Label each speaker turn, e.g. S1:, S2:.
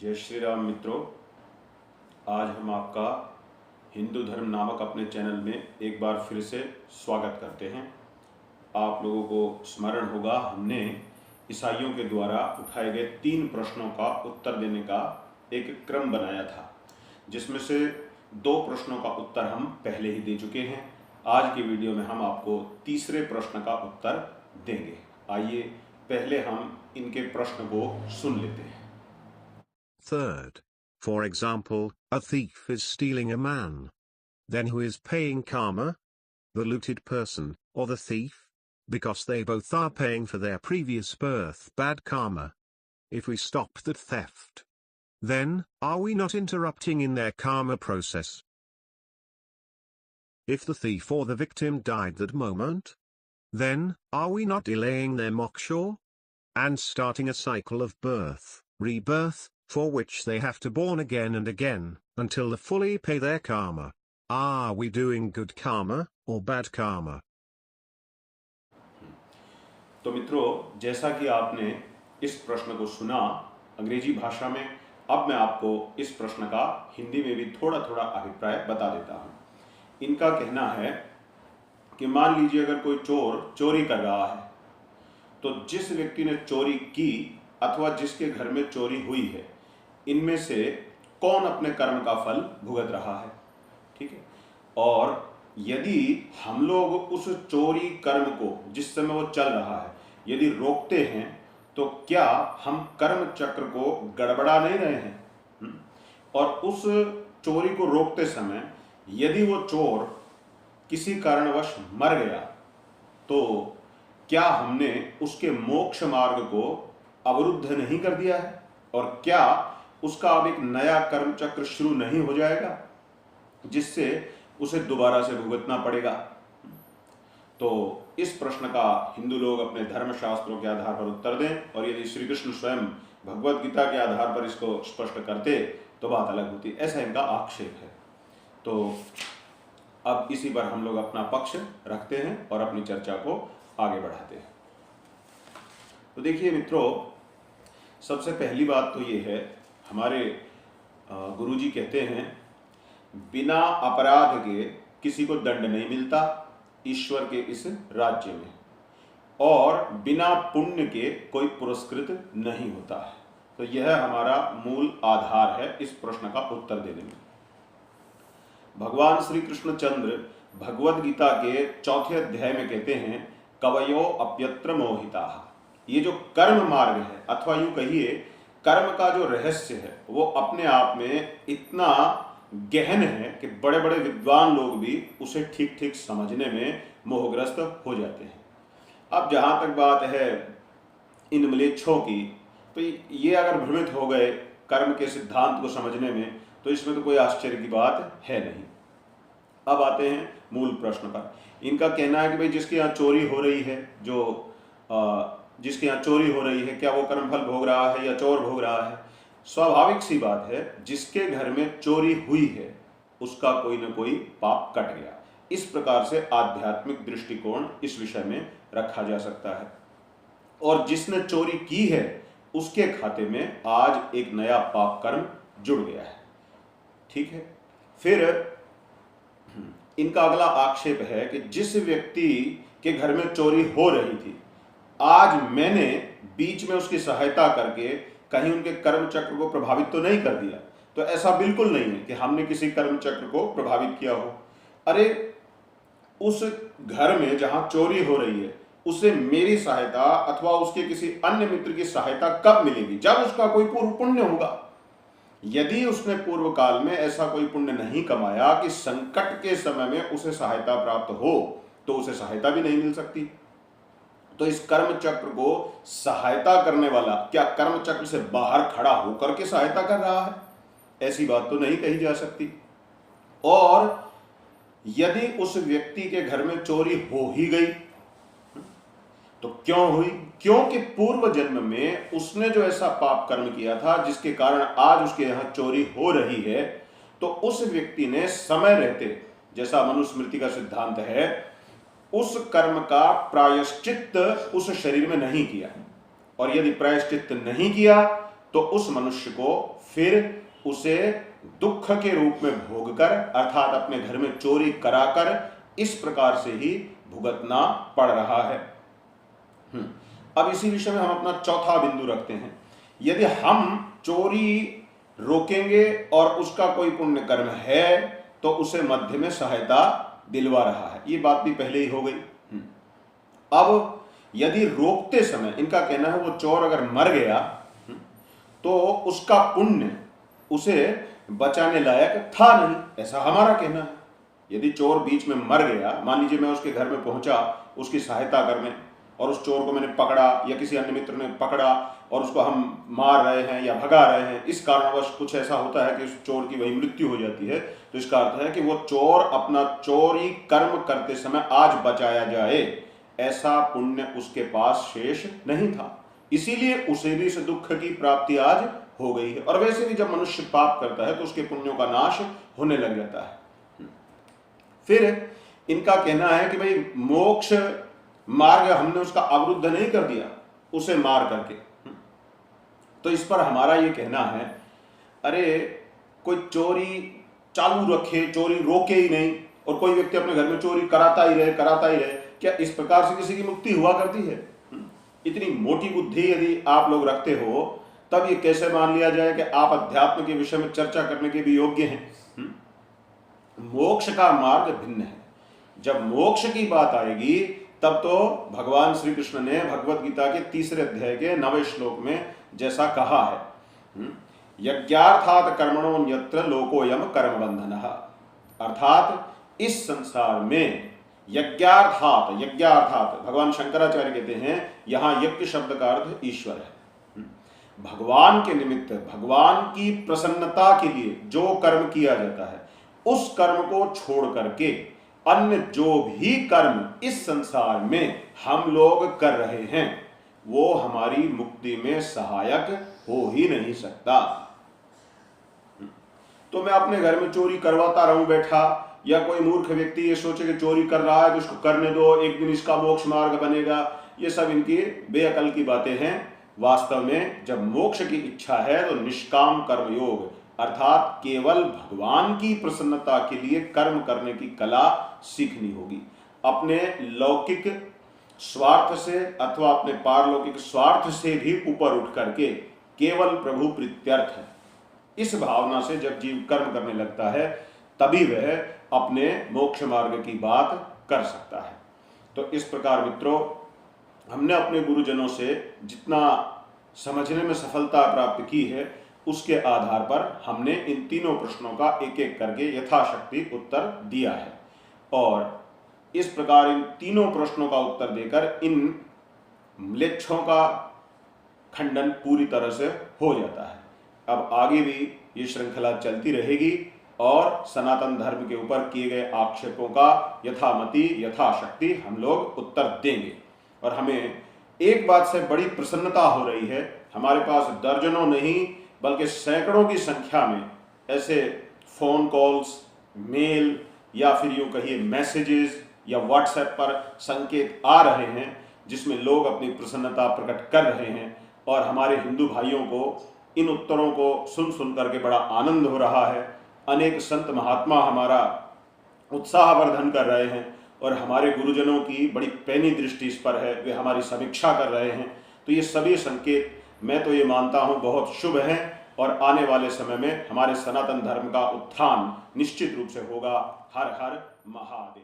S1: जय श्री राम मित्रों, आज हम आपका हिंदू धर्म नामक अपने चैनल में एक बार फिर से स्वागत करते हैं। आप लोगों को स्मरण होगा, हमने ईसाइयों के द्वारा उठाए गए 3 प्रश्नों का उत्तर देने का एक क्रम बनाया था, जिसमें से 2 प्रश्नों का उत्तर हम पहले ही दे चुके हैं। आज की वीडियो में हम आपको तीसरे प्रश्न का उत्तर देंगे। आइए पहले हम इनके प्रश्न को सुन लेते हैं।
S2: Third, for example, a thief is stealing a man. Then who is paying karma? The looted person, or the thief? Because they both are paying for their previous birth bad karma. If we stop the theft, then, are we not interrupting in their karma process? If the thief or the victim died that moment, then, are we not delaying their moksha? And starting a cycle of birth, rebirth, for which they have to born again and again, until they fully pay their karma. Are we doing good karma, or bad karma?
S1: तो मित्रों, जैसा कि आपने इस प्रश्न को सुना अंग्रेजी भाषा में, अब मैं आपको इस प्रश्न का हिंदी में भी थोड़ा थोड़ा अभिप्राय बता देता हूँ। इनका कहना है कि मान लीजिए अगर कोई चोर चोरी कर रहा है, तो जिस व्यक्ति ने चोरी की अथवा जिसके घर में चोरी हुई है, इनमें से कौन अपने कर्म का फल भुगत रहा है। ठीक है। और यदि हम लोग उस चोरी कर्म को जिस समय वो चल रहा है यदि रोकते हैं, तो क्या हम कर्म चक्र को गड़बड़ा नहीं रहे हैं? और उस चोरी को रोकते समय यदि वो चोर किसी कारणवश मर गया, तो क्या हमने उसके मोक्ष मार्ग को अवरुद्ध नहीं कर दिया है? और क्या उसका अब एक नया कर्म चक्र शुरू नहीं हो जाएगा, जिससे उसे दोबारा से भुगतना पड़ेगा? तो इस प्रश्न का हिंदू लोग अपने धर्मशास्त्रों के आधार पर उत्तर दें, और यदि श्री कृष्ण स्वयं भगवत गीता के आधार पर इसको स्पष्ट करते तो बात अलग होती। ऐसा इनका आक्षेप है। तो अब इसी पर हम लोग अपना पक्ष रखते हैं और अपनी चर्चा को आगे बढ़ाते हैं। तो देखिए मित्रों, सबसे पहली बात तो ये है, हमारे गुरुजी कहते हैं बिना अपराध के किसी को दंड नहीं मिलता ईश्वर के इस राज्य में, और बिना पुण्य के कोई पुरस्कृत नहीं होता है। तो यह हमारा मूल आधार है इस प्रश्न का उत्तर देने में। भगवान श्री कृष्णचंद्र भगवद गीता के 4थे अध्याय में कहते हैं, कवयो अप्यत्र मोहिता। ये जो कर्म मार्ग है, अथवा यूं कहिए कर्म का जो रहस्य है, वो अपने आप में इतना गहन है कि बड़े बड़े विद्वान लोग भी उसे ठीक ठीक समझने में मोहग्रस्त हो जाते हैं। अब जहां तक बात है इन म्लेच्छों की, तो ये अगर भ्रमित हो गए कर्म के सिद्धांत को समझने में, तो इसमें तो कोई आश्चर्य की बात है नहीं। अब आते हैं मूल प्रश्न पर। इनका कहना है कि भाई जिसके यहाँ चोरी हो रही है, जिसके यहाँ चोरी हो रही है, क्या वो कर्मफल भोग रहा है या चोर भोग रहा है? स्वाभाविक सी बात है, जिसके घर में चोरी हुई है उसका कोई न कोई पाप कट गया। इस प्रकार से आध्यात्मिक दृष्टिकोण इस विषय में रखा जा सकता है। और जिसने चोरी की है उसके खाते में आज एक नया पाप कर्म जुड़ गया है। ठीक है। फिर इनका अगला आक्षेप है कि जिस व्यक्ति के घर में चोरी हो रही थी, आज मैंने बीच में उसकी सहायता करके कहीं उनके कर्म चक्र को प्रभावित तो नहीं कर दिया। तो ऐसा बिल्कुल नहीं है कि हमने किसी कर्म चक्र को प्रभावित किया हो। अरे उस घर में जहां चोरी हो रही है, उसे मेरी सहायता अथवा उसके किसी अन्य मित्र की सहायता कब मिलेगी? जब उसका कोई पूर्व पुण्य होगा। यदि उसने पूर्व काल में ऐसा कोई पुण्य नहीं कमाया कि संकट के समय में उसे सहायता प्राप्त हो, तो उसे सहायता भी नहीं मिल सकती। तो इस कर्म चक्र को सहायता करने वाला क्या कर्म चक्र से बाहर खड़ा होकर के सहायता कर रहा है? ऐसी बात तो नहीं कही जा सकती। और यदि उस व्यक्ति के घर में चोरी हो ही गई, तो क्यों हुई? क्योंकि पूर्व जन्म में उसने जो ऐसा पाप कर्म किया था जिसके कारण आज उसके यहां चोरी हो रही है, तो उस व्यक्ति ने समय रहते, जैसा मनुस्मृति का सिद्धांत है, उस कर्म का प्रायश्चित्त उस शरीर में नहीं किया। और यदि प्रायश्चित्त नहीं किया तो उस मनुष्य को फिर उसे दुख के रूप में भोगकर, अर्थात अपने घर में चोरी कराकर इस प्रकार से ही भुगतना पड़ रहा है। अब इसी विषय में हम अपना चौथा बिंदु रखते हैं। यदि हम चोरी रोकेंगे और उसका कोई पुण्य कर्म है तो उसे मध्य में सहायता दिलवा रहा है, ये बात भी पहले ही हो गई। अब यदि रोकते समय, इनका कहना है वो चोर अगर मर गया तो उसका पुण्य उसे बचाने लायक था नहीं, ऐसा हमारा कहना है। यदि चोर बीच में मर गया, मान लीजिए मैं उसके घर में पहुंचा उसकी सहायता करने, और उस चोर को मैंने पकड़ा या किसी अन्य मित्र ने पकड़ा और उसको हम मार रहे हैं या भगा रहे हैं, इस कारणवश कुछ ऐसा होता है कि उस चोर की वही मृत्यु हो जाती है, तो इसका अर्थ है कि वो चोर अपना चोरी कर्म करते समय आज बचाया जाए, ऐसा पुण्य उसके पास शेष नहीं था, इसीलिए उसे भी इस दुख की प्राप्ति आज हो गई है। और वैसे भी जब मनुष्य पाप करता है तो उसके पुण्यों का नाश होने लग जाता है। फिर इनका कहना है कि भाई मोक्ष मार्ग हमने उसका अवरुद्ध नहीं कर दिया उसे मार करके, तो इस पर हमारा ये कहना है, अरे कोई चोरी चालू रखे, चोरी रोके ही नहीं, और कोई व्यक्ति अपने घर में चोरी कराता ही रहे, क्या इस प्रकार से किसी की मुक्ति हुआ करती है? इतनी मोटी बुद्धि यदि आप लोग रखते हो तब ये कैसे मान लिया जाए कि आप अध्यात्म के विषय में चर्चा करने के भी योग्य हैं? मोक्ष का मार्ग भिन्न है। जब मोक्ष की बात आएगी तब तो भगवान श्री कृष्ण ने भगवत गीता के 3 अध्याय के 9वें श्लोक में जैसा कहा है, यज्ञार्थात कर्मणोन्यत्र लोकोयम कर्म बंधनः, अर्थात इस संसार में यज्ञार्थात भगवान शंकराचार्य कहते हैं यहां यज्ञ शब्द का अर्थ ईश्वर है। भगवान के निमित्त, भगवान की प्रसन्नता के लिए जो कर्म किया जाता है उस कर्म को छोड़ करके अन्य जो भी कर्म इस संसार में हम लोग कर रहे हैं वो हमारी मुक्ति में सहायक हो ही नहीं सकता। तो मैं अपने घर में चोरी करवाता रहूं बैठा, या कोई मूर्ख व्यक्ति ये सोचे कि चोरी कर रहा है तो उसको करने दो, एक दिन इसका मोक्ष मार्ग बनेगा, ये सब इनकी बेअकल की बातें हैं। वास्तव में जब मोक्ष की इच्छा है तो निष्काम कर्मयोग, अर्थात केवल भगवान की प्रसन्नता के लिए कर्म करने की कला सीखनी होगी। अपने लौकिक स्वार्थ से अथवा अपने पारलौकिक स्वार्थ से भी ऊपर उठ करके केवल प्रभु प्रीत्यर्थ है, इस भावना से जब जीव कर्म करने लगता है तभी वह अपने मोक्ष मार्ग की बात कर सकता है। तो इस प्रकार मित्रों, हमने अपने गुरुजनों से जितना समझने में सफलता प्राप्त की है उसके आधार पर हमने इन तीनों प्रश्नों का एक एक करके यथाशक्ति उत्तर दिया है, और इस प्रकार इन तीनों प्रश्नों का उत्तर देकर इन म्लेच्छों का खंडन पूरी तरह से हो जाता है। अब आगे भी ये श्रृंखला चलती रहेगी और सनातन धर्म के ऊपर किए गए आक्षेपों का यथामति यथाशक्ति हम लोग उत्तर देंगे। और हमें एक बात से बड़ी प्रसन्नता हो रही है, हमारे पास दर्जनों नहीं बल्कि सैकड़ों की संख्या में ऐसे फोन कॉल्स, मेल या फिर यूं कहिए मैसेजेस या व्हाट्सएप पर संकेत आ रहे हैं जिसमें लोग अपनी प्रसन्नता प्रकट कर रहे हैं, और हमारे हिंदू भाइयों को इन उत्तरों को सुन सुन करके बड़ा आनंद हो रहा है। अनेक संत महात्मा हमारा उत्साहवर्धन कर रहे हैं और हमारे गुरुजनों की बड़ी पैनी दृष्टि इस पर है, वे हमारी समीक्षा कर रहे हैं। तो ये सभी संकेत मैं तो ये मानता हूँ बहुत शुभ हैं, और आने वाले समय में हमारे सनातन धर्म का उत्थान निश्चित रूप से होगा। हर हर महादेव।